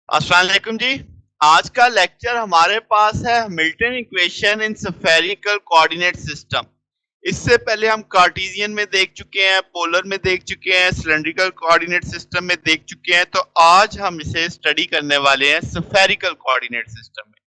अस्सलाम वालेकुम जी। आज का लेक्चर हमारे पास है Milton equation in spherical coordinate system. इससे पहले हम कार्टेशियन में देख चुके हैं, पोलर में देख चुके हैं, सिलेंड्रिकल कोऑर्डिनेट सिस्टम में देख चुके हैं। तो आज हम इसे स्टडी करने वाले हैं स्फेरिकल कोऑर्डिनेट सिस्टम में।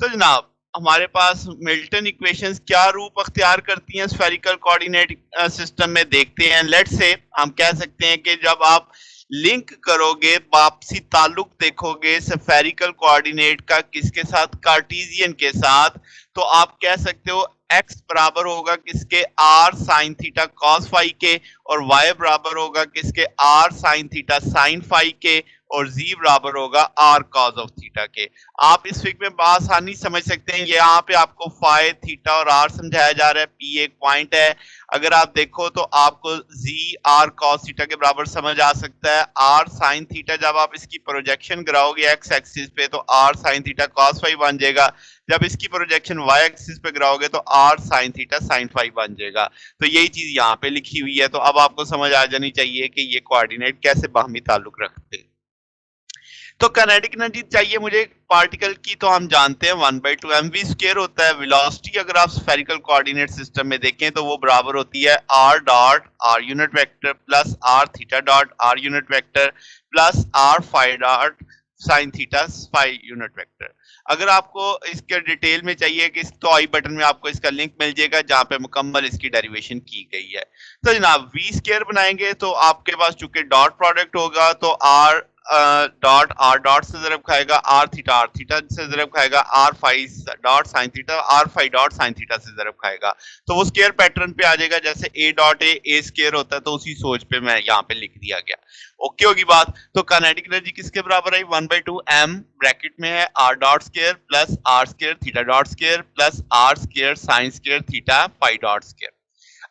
तो जनाब, हमारे पास मिल्टन इक्वेशंस क्या रूप अख्तियार करती हैं स्फेरिकल कोऑर्डिनेट सिस्टम में, देखते हैं। लेट्स से हम कह सकते हैं कि जब आप लिंक करोगे, वापसी ताल्लुक देखोगे स्फेरिकल कोऑर्डिनेट का किसके साथ, कार्टेशियन के साथ, तो आप कह सकते हो x बराबर होगा किसके, r sin theta cos phi के, और y बराबर होगा किसके, r sin theta sin phi के, और z बराबर होगा r cos ऑफ थीटा के। आप इस फिगर में आसानी समझ सकते हैं, यहाँ पे आपको फाई, थीटा और r समझाया जा रहा है, p एक पॉइंट है। अगर आप देखो तो आपको z r cos थीटा के बराबर समझ आ सकता है। r sin थीटा जब आप इसकी प्रोजेक्शन कराओगे x एक्सिस पे तो r sin theta cos phi बन जाएगा। जब इसकी प्रोजेक्शन y एक्सिस पे कराओगे तो r sin theta sin phi बन जाएगा। तो यही चीज यहाँ पे लिखी हुई है। तो अब आपको समझ आ जानी चाहिए कि ये कोऑर्डिनेट कैसे बाहमी ताल्लुक रखते हैं। तो काइनेटिक एनर्जी चाहिए मुझे पार्टिकल की, तो हम जानते हैं 1/2 mv स्क्वायर होता है। वेलोसिटी अगर आप स्फेरिकल कोऑर्डिनेट सिस्टम में देखें तो वो बराबर होती है r dot r unit vector plus r theta dot r unit vector plus r phi dot sine theta phi unit vector. अगर आपको इसके डिटेल में चाहिए कि तो आई बटन में आपको इसका लिंक मिल जाएगा जहां पे मुकम्मल इसकी डेरिवेशन की गई है। तो जनाब v स्क्वायर बनाएंगे तो आपके पास चूंकि डॉट प्रोडक्ट होगा तो r डॉट आर डॉट से ज़रब खाएगा, आर थीटा से ज़रब खाएगा, R phi dot sine theta, R phi dot sine theta से ज़रब खाएगा। तो वो स्केयर पैटर्न पे आ जाएगा, जैसे ए डॉट ए स्केयर होता है, तो उसी सोच पे मैं यहाँ पे लिख दिया गया। ओके होगी बात। तो काइनेटिक एनर्जी किसके बराबर आई, 1/2 m ब्रैकेट में है R dot square plus R square theta dot square plus R square sine square theta phi dot square.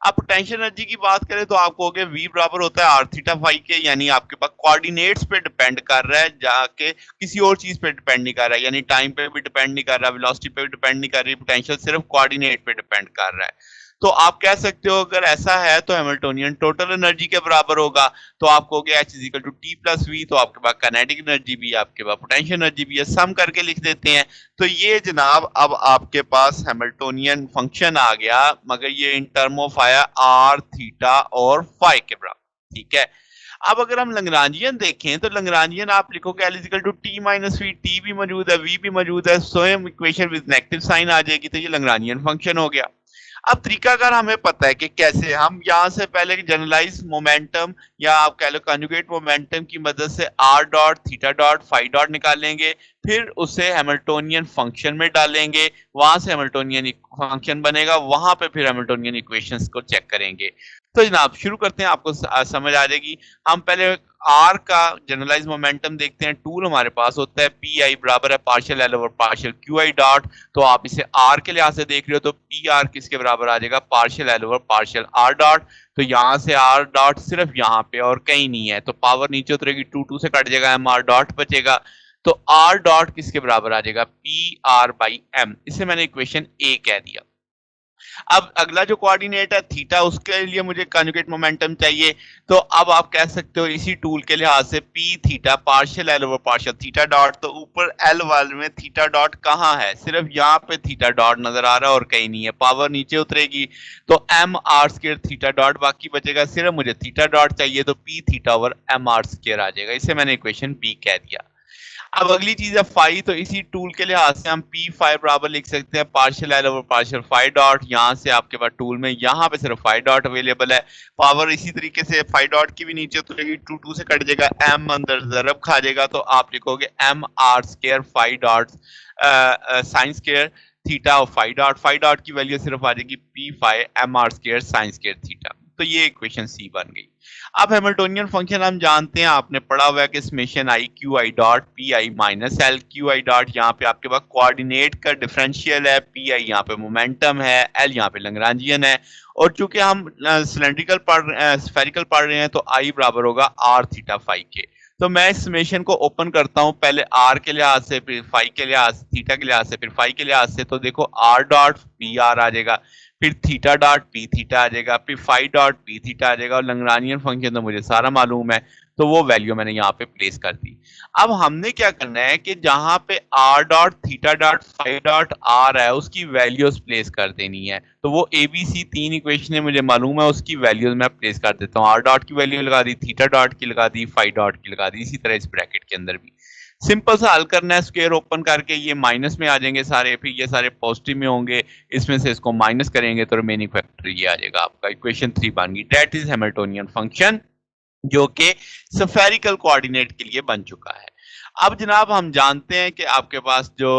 आप पोटेंशियल एनर्जी की बात करें तो आप कहोगे v बराबर होता है आर थीटा फाई के, यानी आपके पास कोऑर्डिनेट्स पे डिपेंड कर रहा है, जाके किसी और चीज पे डिपेंड नहीं कर रहा है, यानी टाइम पे भी डिपेंड नहीं कर रहा, वेलोसिटी पे भी डिपेंड नहीं कर रही, पोटेंशियल सिर्फ कोऑर्डिनेट पे डिपेंड कर रहा है। तो आप कह सकते हो अगर ऐसा है तो हैमिल्टोनियन टोटल एनर्जी के बराबर होगा। तो आप कहोगे h is equal to T plus V, तो आपके पास काइनेटिक एनर्जी भी है, आपके पास पोटेंशियल एनर्जी भी है, सम करके लिख देते हैं। तो ये जनाब अब आपके पास हैमिल्टोनियन फंक्शन आ गया, मगर ये इन टर्म ऑफ आया आर थीटा और फाई के बराबर। ठीक है। अब अगर हम लैग्रांजियन देखें तो लैग्रांजियन आप लिखोगे L equal to T minus V, T भी मौजूद है, वी भी मौजूद है, स्वयं इक्वेशन विद नेगेटिव साइन आ जाएगी, तो ये लैग्रांजियन फंक्शन हो गया। अब तरीकाकार हमें पता है कि कैसे हम यहाँ से पहले जनरलाइज मोमेंटम या आप कह लो कंजुगेट मोमेंटम की मदद से R dot theta dot phi dot निकालेंगे, फिर उसे हैमिल्टोनियन फंक्शन में डालेंगे, वहां से हैमिल्टोनियन फंक्शन बनेगा, वहां पे फिर हैमिल्टोनियन इक्वेशंस को चेक करेंगे। तो जनाब शुरू करते हैं, आपको समझ आ जाएगी। हम पहले आर का जनरलाइज मोमेंटम देखते हैं। टूल हमारे पास होता है पी आई बराबर है partial L over partial Q I dot. तो आप इसे आर के लिहाज से देख रहे हो तो पी आर किसके बराबर आ जाएगा, partial L over partial R dot. तो यहाँ से आर डॉट सिर्फ यहाँ पे और कहीं नहीं है, तो पावर नीचे उतरेगी, टू टू से कट जाएगा, एम आर डॉट बचेगा। तो आर डॉट किसके बराबर आ जाएगा, पी आर बाई एम। इसे मैंने इक्वेशन ए कह दिया। अब अगला जो कोऑर्डिनेट है थीटा, उसके लिए मुझे कॉन्जुगेट मोमेंटम चाहिए। तो अब आप कह सकते हो इसी टूल के लिहाज से P theta partial L over partial theta dot. तो ऊपर एल वाले में थीटा डॉट कहाँ है, सिर्फ यहाँ पे थीटा डॉट नजर आ रहा है और कहीं नहीं है, पावर नीचे उतरेगी। तो m are square theta dot बाकी बचेगा, सिर्फ मुझे थीटा डॉट चाहिए, तो P theta over M R square आ जाएगा। इसे मैंने इक्वेशन बी कह दिया। अब अगली चीज है फाई। तो इसी टूल के लिहाज से हम पी फाई बराबर लिख सकते हैं partial L over partial phi dot. यहाँ से आपके पास टूल में यहाँ पे सिर्फ फाई डॉट अवेलेबल है, पावर इसी तरीके से फाई डॉट की भी नीचे उतरेगी, टू टू से कट जाएगा, एम अंदर जरब खा जाएगा, तो आप लिखोगे M R square phi dot sine square theta और फाई डॉट की वैल्यू सिर्फ आ जाएगी P phi M R square sine square theta. तो ये इक्वेशन सी बन गई। अब हैमिल्टोनियन फंक्शन हम जानते हैं, आपने पढ़ा हुआ है कि summation I Q I dot P I minus L Q I dot. यहाँ पे आपके पास कोऑर्डिनेट का डिफरेंशियल है, पी आई यहाँ पे मोमेंटम है, एल यहाँ पे लैग्रांजियन है, और चूंकि हम सिलेंड्रिकल स्फेरिकल पढ़ रहे हैं तो आई बराबर होगा आर थीटा फाई के। तो मैं इस समेशन को ओपन करता हूं, पहले आर के लिहाज से, फिर फाई के लिहाज, थीटा के लिहाज से, फिर फाई के लिहाज से। तो देखो आर डॉट पी आर आ जाएगा, फिर थीटा डॉट पी थीटा आ जाएगा, फिर फाई डॉट पी थीटा आ जाएगा, और लैग्रांजियन फंक्शन तो मुझे सारा मालूम है, तो वो वैल्यू मैंने यहाँ पे प्लेस कर दी। अब हमने क्या करना है कि जहां पे R dot theta dot phi dot R है उसकी वैल्यूज प्लेस कर देनी है। तो वो एबीसी तीन इक्वेशन मुझे मालूम है, उसकी वैल्यूज मैं प्लेस कर देता हूँ। आर डॉट की वैल्यू लगा दी, थीटा डॉट की लगा दी, फाई डॉट की लगा दी, इसी तरह इस ब्रैकेट के अंदर भी सिंपल सा हल करना है। स्क्वायर ओपन करके ये माइनस में आ जाएंगे सारे, फिर ये सारे पॉजिटिव में होंगे, इसमें से इसको माइनस करेंगे तो रिमेनिंग फैक्टर ये आ जाएगा आपका। इक्वेशन 3 बन गई, दैट इज हैमिल्टोनियन फंक्शन, जो कि स्फेरिकल कोऑर्डिनेट के लिए बन चुका है। अब जनाब हम जानते हैं कि आपके पास जो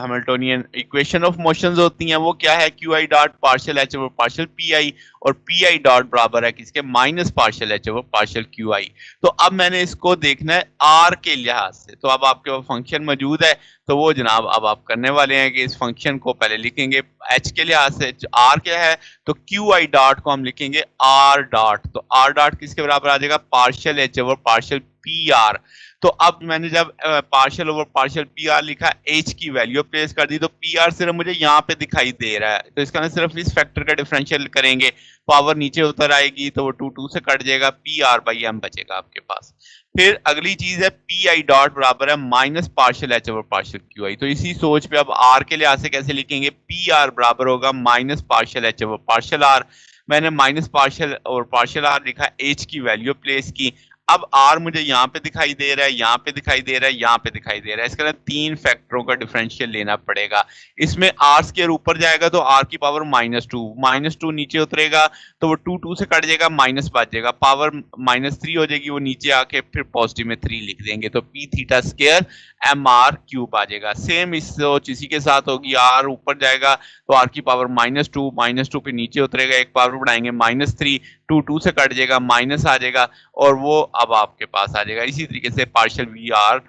हैमिल्टोनियन इक्वेशन ऑफ मोशंस होती हैं वो क्या है, Q I dot partial H over partial P I, और पी आई डॉट बराबर है किसके, minus partial H over partial Q I. तो अब मैंने इसको देखना है आर के लिहाज से। तो अब आपके पास फंक्शन मौजूद है, तो वो जनाब अब आप करने वाले हैं कि इस फंक्शन को पहले लिखेंगे एच के लिहाज से, आर क्या है, तो क्यू आई डॉट को हम लिखेंगे आर डॉट। तो आर डॉट किसके बराबर आ जाएगा, partial H over partial P R. तो अब मैंने जब partial over partial P R लिखा, एच की वैल्यू प्लेस कर दी, तो पी आर सिर्फ मुझे यहाँ पे दिखाई दे रहा है, तो इसका ना सिर्फ इस फैक्टर का डिफरेंशियल करेंगे, पावर नीचे उतर आएगी तो वो टू टू से कट जाएगा, पी आर बाई एम बचेगा आपके पास। फिर अगली चीज है पी आई डॉट बराबर है minus partial H over partial Q I. तो इसी सोच पे अब आर के लिहाज से कैसे लिखेंगे, पी आर बराबर होगा minus partial H over partial R. मैंने माइनस पार्शियल और पार्शियल आर लिखा, एच की वैल्यू प्लेस की। अब आर मुझे यहाँ पे दिखाई दे रहा है, यहाँ पे दिखाई दे रहा है, यहाँ पे दिखाई दे रहा है, इसके अंदर तीन फैक्टरों का डिफरेंशियल लेना पड़ेगा। इसमें आर स्क्वायर ऊपर जाएगा तो आर की पावर माइनस टू नीचे उतरेगा तो वो टू टू से कट जाएगा, माइनस बच जाएगा, पावर माइनस थ्री हो जाएगी, वो नीचे आके फिर पॉजिटिव में थ्री लिख देंगे, तो P theta square M R cube आ जाएगा। सेम इस सोच इसी के साथ होगी, आर ऊपर जाएगा तो आर की पावर माइनस टू फिर नीचे उतरेगा, एक पावर बढ़ाएंगे माइनस थ्री, टू टू से कट जाएगा, माइनस आ जाएगा, और वो अब आपके पास आ जाएगा। इसी तरीके से पार्शियल वी आर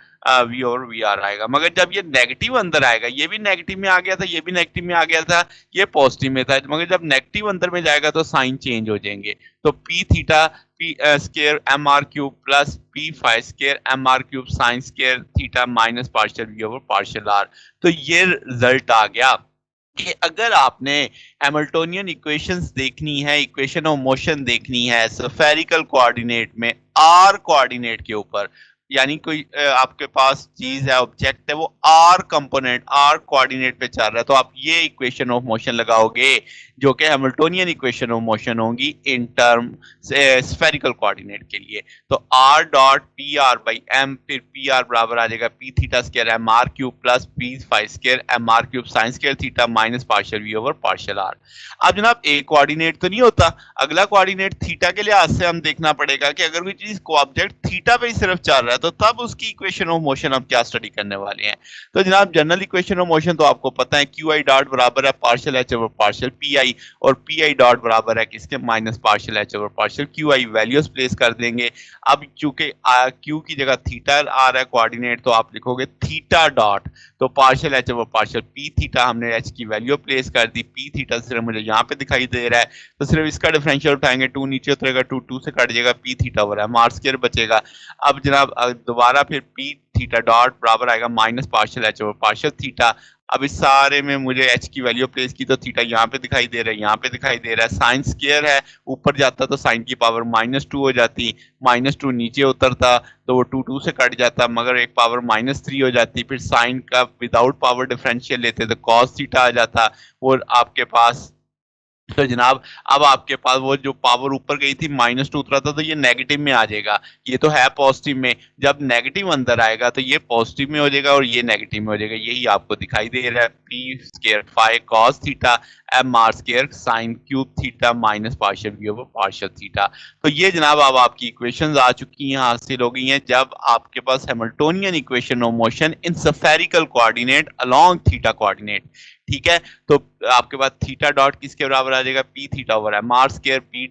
वी और वी आर आएगा। मगर जब ये नेगेटिव अंदर आएगा, ये भी नेगेटिव में आ गया था, ये भी नेगेटिव में आ गया था, ये पॉजिटिव में था, मगर जब नेगेटिव अंदर में जाएगा तो साइन चेंज हो जाएंगे। तो P theta P square M R cube plus P five square M R cube sine square theta minus partial we over partial R. तो ये रिजल्ट आ गया कि अगर आपने हैमिल्टोनियन इक्वेशंस देखनी है, इक्वेशन ऑफ मोशन देखनी है स्फेरिकल कोऑर्डिनेट में आर कोऑर्डिनेट के ऊपर, यानी कोई आपके पास चीज है, ऑब्जेक्ट है, वो आर कंपोनेंट आर कोऑर्डिनेट पे चल रहा है, तो आप ये इक्वेशन ऑफ मोशन लगाओगे जो कि हैमिल्टोनियन इक्वेशन ऑफ मोशन होंगी इन टर्म स्फेरिकल कोऑर्डिनेट के लिए। तो R dot P R by M, फिर पी आर बराबर आ जाएगा P theta square M R cube plus P five square M R cube sine square theta minus partial we over partial R. अब जनाब एक कोऑर्डिनेट तो नहीं होता, अगला कोऑर्डिनेट थीटा के लिहाज से हम देखना पड़ेगा कि अगर कोई चीज को ऑब्जेक्ट थीटा पे ही सिर्फ चल रहा है तो तब उसकी इक्वेशन ऑफ मोशन हम क्या स्टडी करने वाले हैं। तो जनाब जनरल इक्वेशन ऑफ मोशन तो आपको पता है, क्यू आई डॉट बराबर है partial H over partial P I, और पी आई डॉट बराबर है किसके, minus partial H over partial Q I. Values place कर देंगे। अब चूंकि क्यू की जगह थीटा आ रहा है कोऑर्डिनेट, तो आप लिखोगे थीटा डॉट, तो partial H over partial P theta, हमने एच की वैल्यू प्लेस कर दी, पी थीटा सिर्फ मुझे यहाँ पे दिखाई दे रहा है, तो सिर्फ इसका डिफरेंशियल उठाएंगे, टू नीचे उतरेगा, टू टू से कट जाएगा, पी थीटा हो रहा है, मार स्क्वायर बचेगा। अब जनाब दोबारा फिर पी थीटा डॉट बराबर आएगा minus partial H over partial theta. अब इस सारे में मुझे एच की वैल्यू प्लेस की, तो थीटा यहाँ पे दिखाई दे रहा है, यहाँ पे दिखाई दे रहा है, साइन स्क्वायर है, ऊपर जाता तो साइन की पावर माइनस टू हो जाती, माइनस टू नीचे उतरता तो वो टू टू से कट जाता, मगर एक पावर माइनस थ्री हो जाती, फिर साइन का विदाउट पावर डिफरेंशियल लेते तो कॉस थीटा आ जाता, वो आपके पास। तो जनाब अब आपके पास वो जो पावर ऊपर गई थी माइनस टू उतरा था, तो ये नेगेटिव में आ जाएगा, ये तो है पॉजिटिव में, जब नेगेटिव अंदर आएगा तो ये पॉजिटिव में हो जाएगा और ये नेगेटिव में हो जाएगा, यही आपको दिखाई दे रहा है, P square five cos theta M are square sine cube theta minus partial we over partial theta. तो ये जनाब अब आपकी इक्वेशंस आ चुकी हैं, हासिल हो गई हैं, जब आपके पास Hamiltonian equation of motion in spherical coordinate along theta coordinate. ठीक है, तो आपके पास थीटा डॉट किसके बराबर आ जाएगा, P theta over M R square P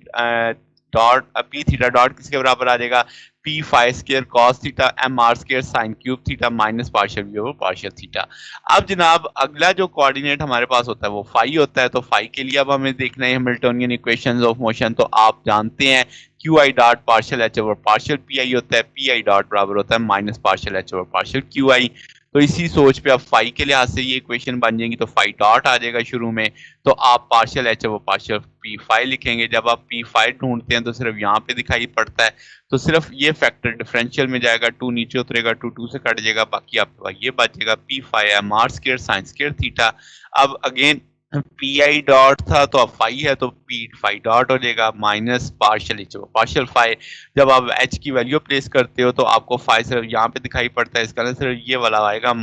dot P theta dot किसके बराबर आ जाएगा, P five square cos theta M are square sine cube theta minus partial we over partial theta. अब जनाब अगला जो कोऑर्डिनेट हमारे पास होता है वो फाई होता है, तो फाई के लिए अब हमें देखना है हैमिल्टोनियन इक्वेशंस ऑफ मोशन। तो आप जानते हैं Q I dot partial H over partial P I होता है, पी आई डॉट बराबर होता है minus partial H over partial Q I. तो इसी सोच पे अब फाई के लिहाज से ये इक्वेशन बन जाएंगी, तो फाई डॉट आ जाएगा शुरू में, तो आप पार्शियल एच वो पार्शियल पी फाई लिखेंगे। जब आप पी फाई ढूंढते हैं तो सिर्फ यहाँ पे दिखाई पड़ता है, तो सिर्फ ये फैक्टर डिफरेंशियल में जाएगा, 2 नीचे उतरेगा, 2 से कट जाएगा, बाकी आपके पास ये बचेगा P phi M are square sine square theta. अब अगेन पी आई डॉट था तो अब फाई है तो पी फाई डॉट हो जाएगा minus partial H partial phi. जब आप एच की वैल्यू प्लेस करते हो तो आपको फाई सिर्फ यहाँ पे दिखाई पड़ता है, इसका मतलब सिर्फ ये वाला आएगा,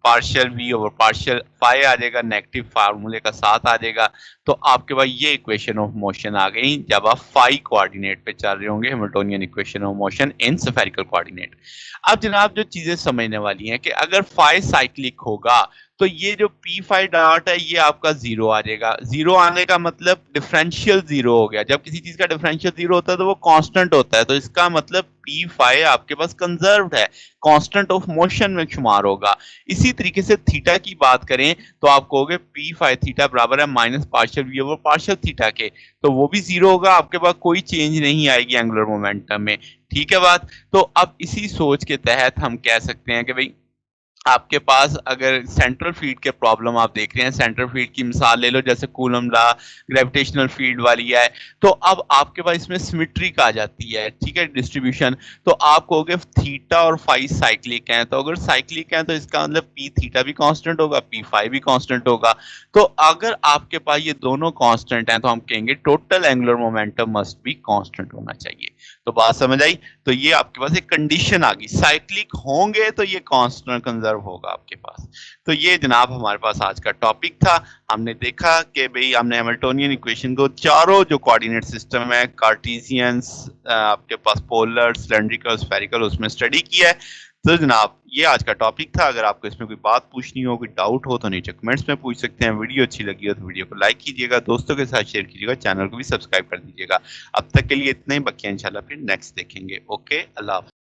partial we over partial phi आ जाएगा, नेगेटिव फार्मूले का साथ आ जाएगा। तो आपके पास ये इक्वेशन ऑफ मोशन आ गई जब आप फाई कोऑर्डिनेट पे चल रहे होंगे, Hamiltonian equation of motion in spherical coordinate. अब जनाब जो चीजें समझने वाली हैं कि अगर फाई साइक्लिक होगा तो ये जो पी फाई डॉट है ये आपका जीरो आ जाएगा। जीरो आने का मतलब डिफरेंशियल जीरो हो गया। जब किसी चीज का डिफरेंशियल जीरो होता है तो वो कांस्टेंट होता है, तो इसका मतलब पी फाई आपके पास कंजर्व्ड है, कांस्टेंट ऑफ मोशन में शुमार होगा। इसी तरीके से थीटा की बात करें तो आप कहोगे पी फाई थीटा बराबर है minus partial we over partial theta के, तो वो भी जीरो होगा, आपके पास कोई चेंज नहीं आएगी एंगुलर मोमेंटम में। ठीक है बात। तो अब इसी सोच के तहत हम कह सकते हैं कि भाई आपके पास अगर सेंट्रल फील्ड के प्रॉब्लम आप देख रहे हैं, सेंट्रल फील्ड की मिसाल ले लो जैसे कूलम लॉ ग्रेविटेशनल फील्ड वाली है, तो अब आपके पास इसमें सिमेट्रिक आ जाती है, ठीक है, डिस्ट्रीब्यूशन। तो आप कहोगे थीटा और फाई साइक्लिक हैं, तो अगर साइक्लिक हैं तो इसका मतलब पी थीटा भी कांस्टेंट होगा, पी फाई भी कांस्टेंट होगा। तो अगर आपके पास ये दोनों कांस्टेंट हैं तो हम कहेंगे total angular momentum must be constant होना चाहिए। तो बात समझ आई। तो ये आपके पास एक कंडीशन आ गई, साइक्लिक होंगे तो ये कांस्टेंट कंजर्व होगा आपके पास। तो ये जनाब हमारे पास आज का टॉपिक था। हमने देखा कि भाई हमने हैमिल्टोनियन इक्वेशन को चारों जो कोऑर्डिनेट सिस्टम है, कार्टेशियंस, आपके पास पोलर, सिलेंड्रिकल, स्फेरिकल, उसमें स्टडी किया है। तो जनाब ये आज का टॉपिक था। अगर आपको इसमें कोई बात पूछनी हो, कोई डाउट हो तो नीचे कमेंट्स में पूछ सकते हैं। वीडियो अच्छी लगी हो तो वीडियो को लाइक कीजिएगा, दोस्तों के साथ शेयर कीजिएगा, चैनल को भी सब्सक्राइब कर दीजिएगा। अब तक के लिए इतना ही, बाकी इंशाल्लाह फिर नेक्स्ट देखेंगे। ओके, अल्लाह हाफ़िज़।